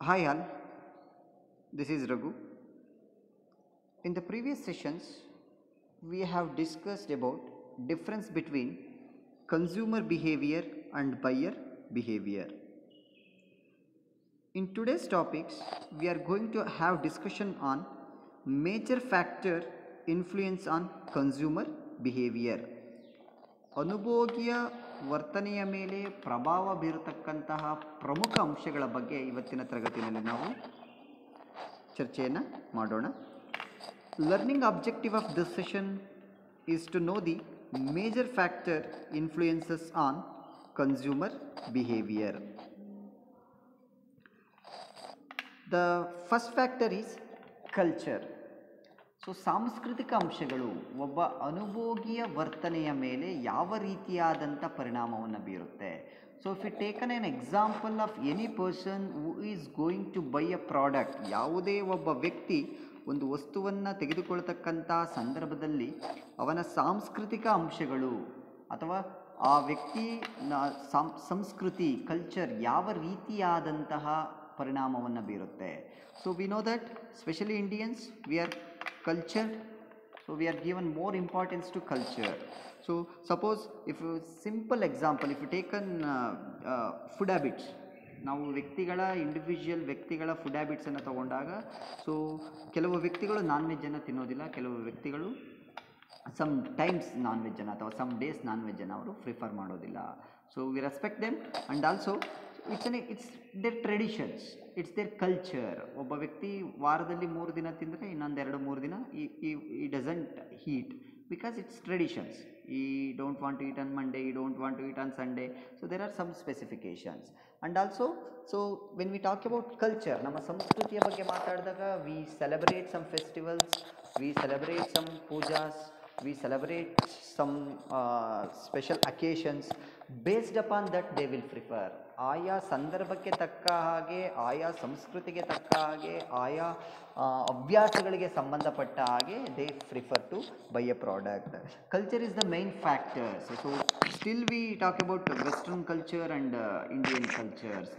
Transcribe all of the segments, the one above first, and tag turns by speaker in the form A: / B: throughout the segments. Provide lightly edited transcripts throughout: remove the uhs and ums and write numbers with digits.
A: Hi all, this is Raghu. In the previous sessions, we have discussed about difference between consumer behavior and buyer behavior. In today's topics, we are going to have discussion on major factor influence on consumer behavior. ಅನುಭೋಗಿಯ ವರ್ತನೆಯ ಮೇಲೆ ಪ್ರಭಾವ ಬೀರತಕ್ಕಂತಹ ಪ್ರಮುಖ ಅಂಶಗಳ ಬಗ್ಗೆ ಇವತ್ತಿನ ತರಗತಿಯಲ್ಲಿ ನಾವು ಚರ್ಚೆಯನ್ನು ಮಾಡೋಣ. Learning objective of this session is to know the major factor influences on consumer behavior. The first factor is culture. So ಸಾಂಸ್ಕೃತಿಕ ಅಂಶಗಳು ಒಬ್ಬ ಅನುಭೋಗಿಯ ವರ್ತನೆಯ ಮೇಲೆ ಯಾವ ರೀತಿಯಾದಂಥ ಪರಿಣಾಮವನ್ನು ಬೀರುತ್ತೆ. So if you taken an example of any person who is going to buy a product, ಯಾವುದೇ ಒಬ್ಬ ವ್ಯಕ್ತಿ ಒಂದು ವಸ್ತುವನ್ನು ತೆಗೆದುಕೊಳ್ತಕ್ಕಂಥ ಸಂದರ್ಭದಲ್ಲಿ ಅವನ ಸಾಂಸ್ಕೃತಿಕ ಅಂಶಗಳು ಅಥವಾ ಆ ವ್ಯಕ್ತಿ ಸಂಸ್ಕೃತಿ ಕಲ್ಚರ್ ಯಾವ ರೀತಿಯಾದಂತಹ ಪರಿಣಾಮವನ್ನು ಬೀರುತ್ತೆ. So we know that specially Indians we are cultured, so we are given more importance to culture. So suppose if you simple example, if you take an food habits, ನಾವು ವ್ಯಕ್ತಿಗಳ ಇಂಡಿವಿಜುವಲ್ ವ್ಯಕ್ತಿಗಳ food ಹ್ಯಾಬಿಟ್ಸನ್ನು ತಗೊಂಡಾಗ so ಕೆಲವು ವ್ಯಕ್ತಿಗಳು ನಾನ್ ವೆಜ್ಜನ್ನು ತಿನ್ನೋದಿಲ್ಲ, ಕೆಲವು ವ್ಯಕ್ತಿಗಳು some times ನಾನ್ ವೆಜ್ಜನ್ನು ಅಥವಾ ಸಮ್ ಡೇಸ್ ನಾನ್ ವೆಜ್ಜನ್ನು ಅವರು ಪ್ರಿಫರ್ ಮಾಡೋದಿಲ್ಲ. So we respect them and also it's their traditions, it's their culture. ಒಬ್ಬ ವ್ಯಕ್ತಿ ವಾರದಲ್ಲಿ 3 ದಿನ ತಿಂದರೆ ಇನ್ನೊಂದು 2-3 ದಿನ he doesn't eat because it's traditions. He don't want to eat on Monday, he don't want to eat on Sunday. So there are some specifications. And also so when we talk about culture, ನಮ್ಮ ಸಂಸ್ಕೃತಿಯ ಬಗ್ಗೆ ಮಾತಾಡಿದಾಗ we celebrate some festivals, we celebrate some pujas, we celebrate some special occasions. Based upon that they will prefer, ಆಯಾ ಸಂದರ್ಭಕ್ಕೆ ತಕ್ಕ ಹಾಗೆ, ಆಯಾ ಸಂಸ್ಕೃತಿಗೆ ತಕ್ಕ ಹಾಗೆ, ಆಯಾ ಅಭ್ಯಾಸಗಳಿಗೆ ಸಂಬಂಧಪಟ್ಟ ಹಾಗೆ they prefer to buy a product. Culture is the main factor. So still we talk about western culture and Indian cultures.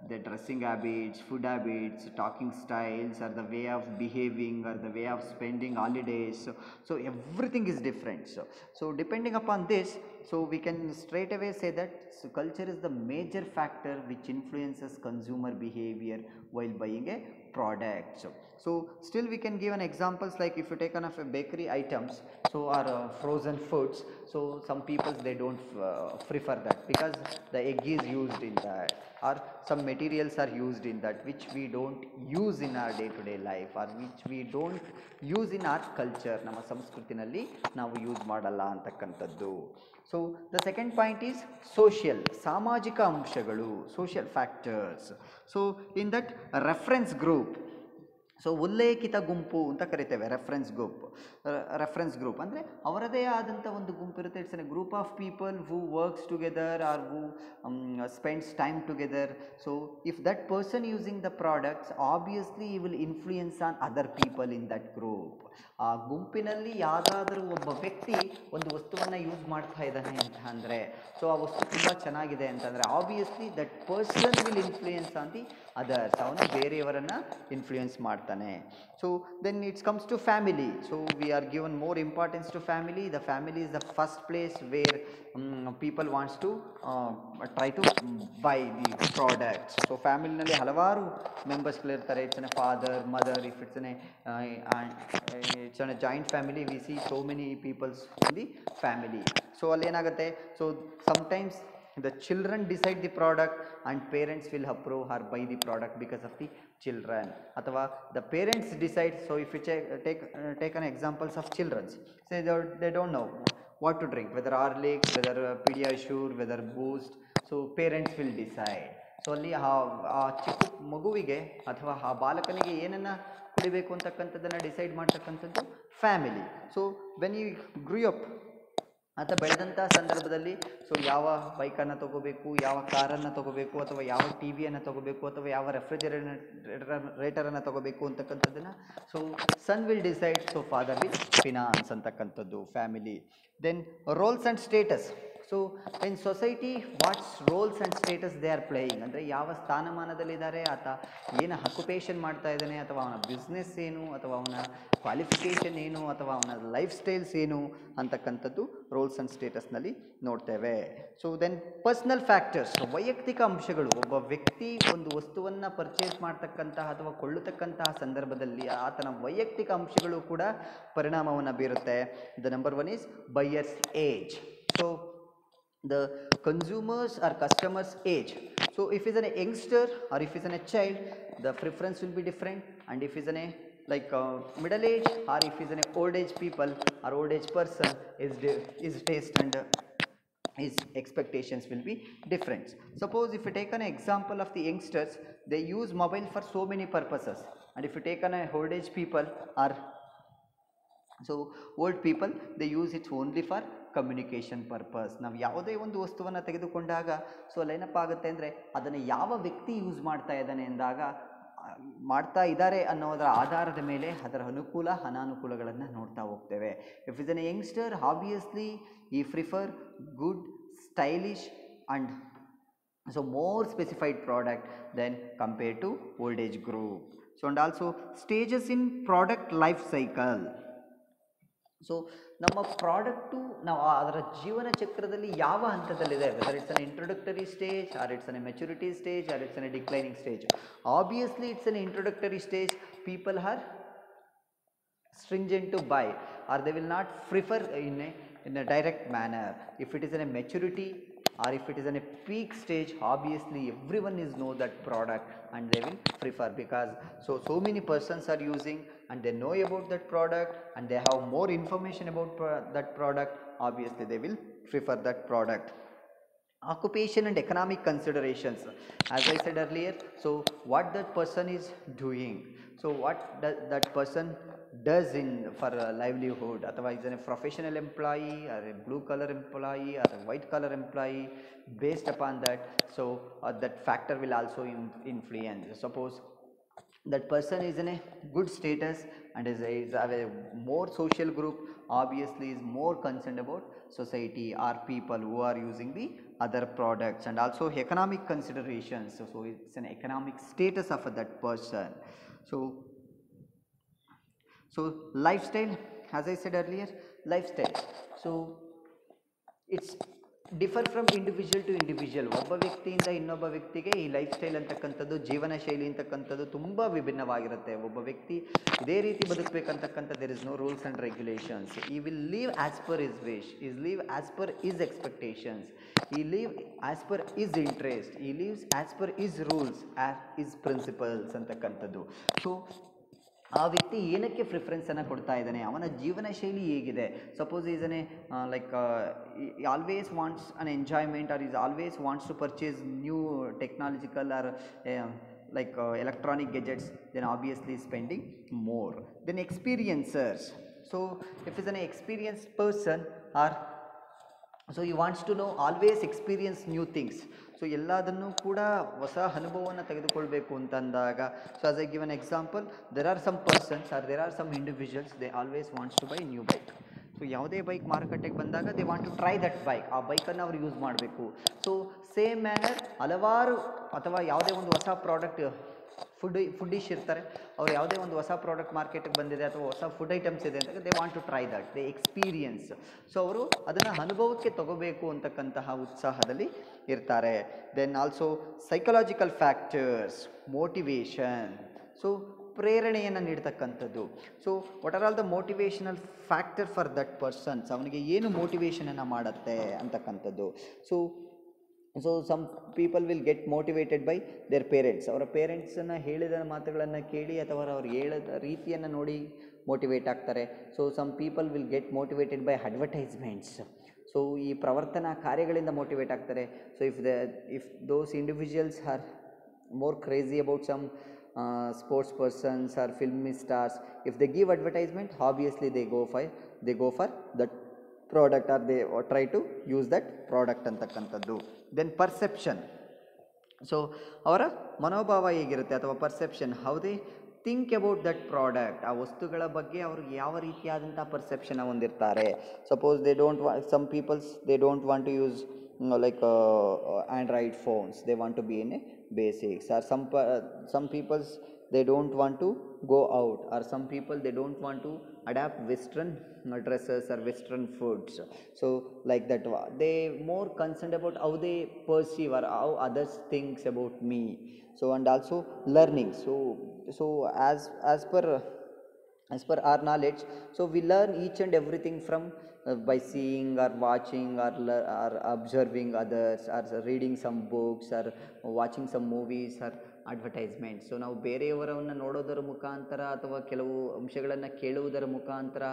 A: The dressing habits, food habits, talking styles, or the way of behaving, or the way of spending holidays. So everything is different. So depending upon this, so we can straight away say that so culture is the major factor which influences consumer behavior while buying a product. So still we can give an examples like if you take on of a bakery items, so or frozen foods. So some people they don't prefer that because the egg is used in that, or some materials are used in that which we don't use in our day to day life, or which we don't use in our culture. ನಮ್ಮ ಸಂಸ್ಕೃತಿನಲ್ಲಿ ನಾವು use ಮಾಡಲ್ಲ ಅಂತಕ್ಕಂಥದ್ದು. So the second point is social, ಸಾಮಾಜಿಕ ಅಂಶಗಳು, social factors. So in that reference group, so ಉಲ್ಲೇಖಿತ ಗುಂಪು ಅಂತ ಕರಿತೇವೆ. ರೆಫರೆನ್ಸ್ ಗ್ರೂಪ್ ಅಂದರೆ ಅವರದೇ ಆದಂಥ ಒಂದು ಗುಂಪು ಇರುತ್ತೆ. It's a group of people who works together or who spends time together. So if that person using the products obviously he will influence on other people in that group. ಆ ಗುಂಪಿನಲ್ಲಿ ಯಾವುದಾದ್ರೂ ಒಬ್ಬ ವ್ಯಕ್ತಿ ಒಂದು ವಸ್ತುವನ್ನು ಯೂಸ್ ಮಾಡ್ತಾ ಇದ್ದಾನೆ ಅಂತ ಅಂದರೆ, ಸೊ ಆ ವಸ್ತು ತುಂಬ ಚೆನ್ನಾಗಿದೆ ಅಂತಂದರೆ obviously that person will influence on the others. ಅವನು ಬೇರೆಯವರನ್ನು ಇನ್ಫ್ಲೂಯೆನ್ಸ್ ಮಾಡ್ತಾನೆ. So then it's comes to family. So we are given more importance to family. The family is the first place where people wants to try to buy the products. So ಫ್ಯಾಮಿಲಿನಲ್ಲಿ ಹಲವಾರು ಮೆಂಬರ್ಸ್ಗಳಿರ್ತಾರೆ. It's an a father, mother. If it's an a joint family we see so many peoples in the family. So ಅಲ್ಲೇನಾಗುತ್ತೆ, so sometimes the children decide the product and parents will approve or buy the product because of the children, athava the parents decide. So if you take an examples of children, say they don't know what to drink, whether Horlicks, whether Pediasure, whether Boost. So parents will decide. So ಅಲ್ಲಿ ಆ ಚಿಕ್ಕ ಮಗುವಿಗೆ ಅಥವಾ ಆ ಬಾಲಕನಿಗೆ ಏನನ್ನು ಕುಡಿಬೇಕು ಅಂತಕ್ಕಂಥದ್ದನ್ನು decide ಮಾಡ್ತಕ್ಕಂಥದ್ದು family. So when you grow up ಅಂತ ಬೆಳೆದಂಥ ಸಂದರ್ಭದಲ್ಲಿ ಸೊ ಯಾವ ಬೈಕನ್ನು ತೊಗೋಬೇಕು, ಯಾವ ಕಾರನ್ನು ತೊಗೋಬೇಕು, ಅಥವಾ ಯಾವ ಟಿ ವಿಯನ್ನು ತೊಗೋಬೇಕು, ಅಥವಾ ಯಾವ ರೆಫ್ರಿಜರೇಟರನ್ನು ತೊಗೋಬೇಕು ಅಂತಕ್ಕಂಥದ್ದನ್ನು so son will decide. So father will finance ಅಂತಕ್ಕಂಥದ್ದು family. Then roles and status. So in society what's roles and status they are playing, ಅಂದರೆ ಯಾವ ಸ್ಥಾನಮಾನದಲ್ಲಿದ್ದಾರೆ, ಆತ ಏನು ಅಕ್ಯುಪೇಷನ್ ಮಾಡ್ತಾ ಇದ್ದಾನೆ, ಅಥವಾ ಅವನ ಬಿಸ್ನೆಸ್ ಏನು, ಅಥವಾ ಅವನ ಕ್ವಾಲಿಫಿಕೇಷನ್ ಏನು, ಅಥವಾ ಅವನ ಲೈಫ್ ಸ್ಟೈಲ್ಸ್ ಏನು ಅಂತಕ್ಕಂಥದ್ದು ರೋಲ್ಸ್ ಆ್ಯಂಡ್ ಸ್ಟೇಟಸ್ನಲ್ಲಿ ನೋಡ್ತೇವೆ. ಸೊ ದೆನ್ ಪರ್ಸ್ನಲ್ ಫ್ಯಾಕ್ಟರ್ಸ್, ವೈಯಕ್ತಿಕ ಅಂಶಗಳು. ಒಬ್ಬ ವ್ಯಕ್ತಿ ಒಂದು ವಸ್ತುವನ್ನು ಪರ್ಚೇಸ್ ಮಾಡ್ತಕ್ಕಂತಹ ಅಥವಾ ಕೊಳ್ಳತಕ್ಕಂತಹ ಸಂದರ್ಭದಲ್ಲಿ ಆತನ ವೈಯಕ್ತಿಕ ಅಂಶಗಳು ಕೂಡ ಪರಿಣಾಮವನ್ನು ಬೀರುತ್ತೆ. The number one is buyers age. So the consumers or customers age. So if he's a youngster or if he's a child, the preference will be different, and if he's a middle age or if he's an old age people or old age person, his taste and his expectations will be different. Suppose if you take an example of the youngsters, they use mobile for so many purposes, and if you take an old age people or so old people, they use it only for communication purpose. ನಾವು ಯಾವುದೇ ಒಂದು ವಸ್ತುವನ್ನು ತೆಗೆದುಕೊಂಡಾಗ so ಅಲ್ಲೇನಪ್ಪಾಗುತ್ತೆ ಅಂದರೆ ಅದನ್ನು ಯಾವ ವ್ಯಕ್ತಿ use ಮಾಡ್ತಾ ಇದ್ದಾನೆ ಎಂದಾಗ ಮಾಡ್ತಾ ಇದ್ದಾರೆ ಅನ್ನೋದರ ಆಧಾರದ ಮೇಲೆ ಅದರ ಅನುಕೂಲ ಅನಾನುಕೂಲಗಳನ್ನು ನೋಡ್ತಾ ಹೋಗ್ತೇವೆ. If is an youngster, obviously he prefer good, stylish and so more specified product than compared to old age group. So and also stages in product life cycle. So ನಮ್ಮ ಪ್ರಾಡಕ್ಟು ನಾವು ಅದರ ಜೀವನ ಚಕ್ರದಲ್ಲಿ ಯಾವ ಹಂತದಲ್ಲಿದೆ, whether it's an introductory stage or it's an maturity stage or it's an declining stage. Obviously it's an introductory stage, people are stringent to buy, or they will not prefer in a direct manner. If it is in a maturity or if it is in a peak stage, obviously everyone is know that product and they will prefer, because so many persons are using and they know about that product and they have more information about that product, obviously they will prefer that product. Occupation and economic considerations, as I said earlier, so what that person is doing, so what that person does in for a livelihood, otherwise a professional employee or a blue collar employee or a white collar employee, based upon that, so that factor will also influence. Suppose that person is in a good status and is a more social group, obviously is more concerned about society or people who are using the other products, and also economic considerations. So it's an economic status of that person. So lifestyle, as I said earlier, lifestyle, so it's differ from individual to individual. ಒಬ್ಬ ವ್ಯಕ್ತಿಯಿಂದ ಇನ್ನೊಬ್ಬ ವ್ಯಕ್ತಿಗೆ ಈ life style ಅಂತಕ್ಕಂಥದ್ದು, ಜೀವನ ಶೈಲಿ ಅಂತಕ್ಕಂಥದ್ದು ತುಂಬ ವಿಭಿನ್ನವಾಗಿರುತ್ತೆ. ಒಬ್ಬ ವ್ಯಕ್ತಿ ಇದೇ ರೀತಿ ಬದುಕಬೇಕಂತಕ್ಕಂಥದ್ದು, there is no rules and regulations. He will leave as per his wish, he's leave as per his expectations, he leave as per his interest, he leaves as per his rules as his principles ಅಂತಕ್ಕಂಥದ್ದು. So ಆ ವ್ಯಕ್ತಿ ಏನಕ್ಕೆ ಪ್ರಿಫರೆನ್ಸನ್ನು ಕೊಡ್ತಾ ಇದ್ದಾನೆ, ಅವನ ಜೀವನ ಶೈಲಿ ಹೇಗಿದೆ. Suppose is an like always wants an enjoyment or is always wants to purchase new technological or like electronic gadgets, then obviously spending more. Then experiencers, so if it's an experienced person or so he wants to know, always experience new things. So ಎಲ್ಲದನ್ನು ಕೂಡ ಹೊಸ ಅನುಭವವನ್ನು ತೆಗೆದುಕೊಳ್ಬೇಕು ಅಂತಂದಾಗ, so as I give an example, there are some persons or there are some individuals, they always wants to buy new bike. So ಯಾವುದೇ bike ಮಾರುಕಟ್ಟೆಗೆ ಬಂದಾಗ they want to try that bike, ಆ ಬೈಕನ್ನು ಅವ್ರು ಯೂಸ್ ಮಾಡಬೇಕು. So same manner ಹಲವಾರು, ಅಥವಾ ಯಾವುದೇ ಒಂದು ಹೊಸ ಪ್ರಾಡಕ್ಟ್, ಫುಡ್ಡಿಶ್ ಇರ್ತಾರೆ, ಅವ್ರು ಯಾವುದೇ ಒಂದು ಹೊಸ ಪ್ರಾಡಕ್ಟ್ ಮಾರ್ಕೆಟಿಗೆ ಬಂದಿದೆ ಅಥವಾ ಹೊಸ ಫುಡ್ ಐಟಮ್ಸ್ ಇದೆ ಅಂತ they want to try that, they experience. So ಅವರು ಅದನ್ನು ಅನುಭವಕ್ಕೆ ತಗೋಬೇಕು ಅಂತಕ್ಕಂತಹ ಉತ್ಸಾಹದಲ್ಲಿ ಇರ್ತಾರೆ. Then also psychological factors, motivation, so ಪ್ರೇರಣೆಯನ್ನು ನೀಡ್ತಕ್ಕಂಥದ್ದು. So what are all the motivational factor for that persons, ಅವನಿಗೆ ಏನು ಮೋಟಿವೇಶನನ್ನು ಮಾಡುತ್ತೆ ಅಂತಕ್ಕಂಥದ್ದು. So some people will get motivated by their parents, ಅವರ ಪೇರೆಂಟ್ಸನ್ನು ಹೇಳಿದ ಮಾತುಗಳನ್ನು ಕೇಳಿ ಅಥವಾ ಅವ್ರು ಹೇಳಿದ ರೀತಿಯನ್ನು ನೋಡಿ ಮೋಟಿವೇಟ್ ಆಗ್ತಾರೆ. So some people will get motivated by advertisements, so ಈ ಪ್ರವರ್ತನಾ ಕಾರ್ಯಗಳಿಂದ ಮೋಟಿವೇಟ್ ಆಗ್ತಾರೆ. So if those individuals are more crazy about some sports persons or film stars, if they give advertisement, obviously they go for that product or they try to use that product ಅಂತಕ್ಕಂಥದ್ದು. Then perception, so ಅವರ ಮನೋಭಾವ ಹೇಗಿರುತ್ತೆ ಅಥವಾ perception, how they think about that product, ಆ ವಸ್ತುಗಳ ಬಗ್ಗೆ ಅವ್ರಿಗೆ ಯಾವ ರೀತಿಯಾದಂಥ ಪರ್ಸೆಪ್ಷನ್ ಹೊಂದಿರ್ತಾರೆ. Suppose they don't some peoples they don't want to use like Android phones, they want to be in a basics, or some peoples they don't want to go out, or some people they don't want to adapt western dresses or western foods. So like that they more concerned about how they perceive or how others thinks about me. So and also learning, so as per our knowledge, so we learn each and everything from by seeing or watching or observing others, or reading some books, or watching some movies or advertisements. So ನಾವು ಬೇರೆಯವರನ್ನು ನೋಡೋದರ ಮುಖಾಂತರ, ಅಥವಾ ಕೆಲವು ಅಂಶಗಳನ್ನು ಕೇಳುವುದರ ಮುಖಾಂತರ,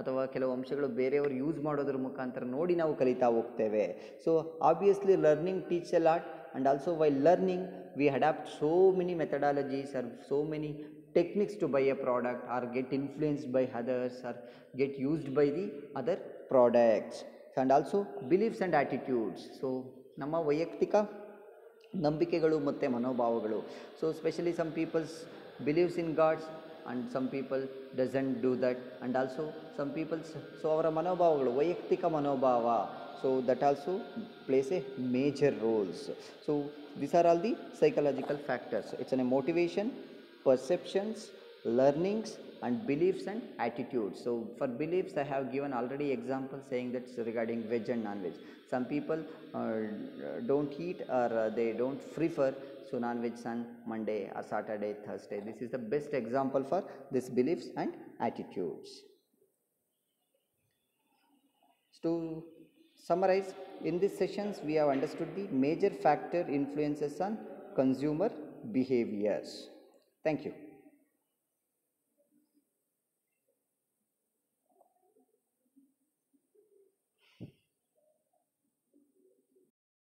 A: ಅಥವಾ ಕೆಲವು ಅಂಶಗಳು ಬೇರೆಯವರು ಯೂಸ್ ಮಾಡೋದ್ರ ಮುಖಾಂತರ ನೋಡಿ ನಾವು ಕಲಿತಾ ಹೋಗ್ತೇವೆ. So obviously learning teach A lot, and also while learning we adapt so many methodologies or so many techniques to buy a product, or get influenced by others, or get used by the other products. And also beliefs and attitudes, so ನಮ್ಮ ವೈಯಕ್ತಿಕ ನಂಬಿಕೆಗಳು ಮತ್ತು ಮನೋಭಾವಗಳು. So specially some peoples believes in gods and some people doesn't do that, and also some people, so ಅವರ ಮನೋಭಾವಗಳು, ವೈಯಕ್ತಿಕ ಮನೋಭಾವ, so that also plays a major roles. So these are all the psychological factors. It's a motivation, perceptions, learnings, and beliefs and attitudes. So for beliefs I have given already example saying that regarding veg and non-veg. Some people don't eat, or they don't prefer so non-veg on Monday or Saturday, Thursday. This is the best example for these beliefs and attitudes. To summarize, in these sessions we have understood the major factor influences on consumer behaviors. Thank you.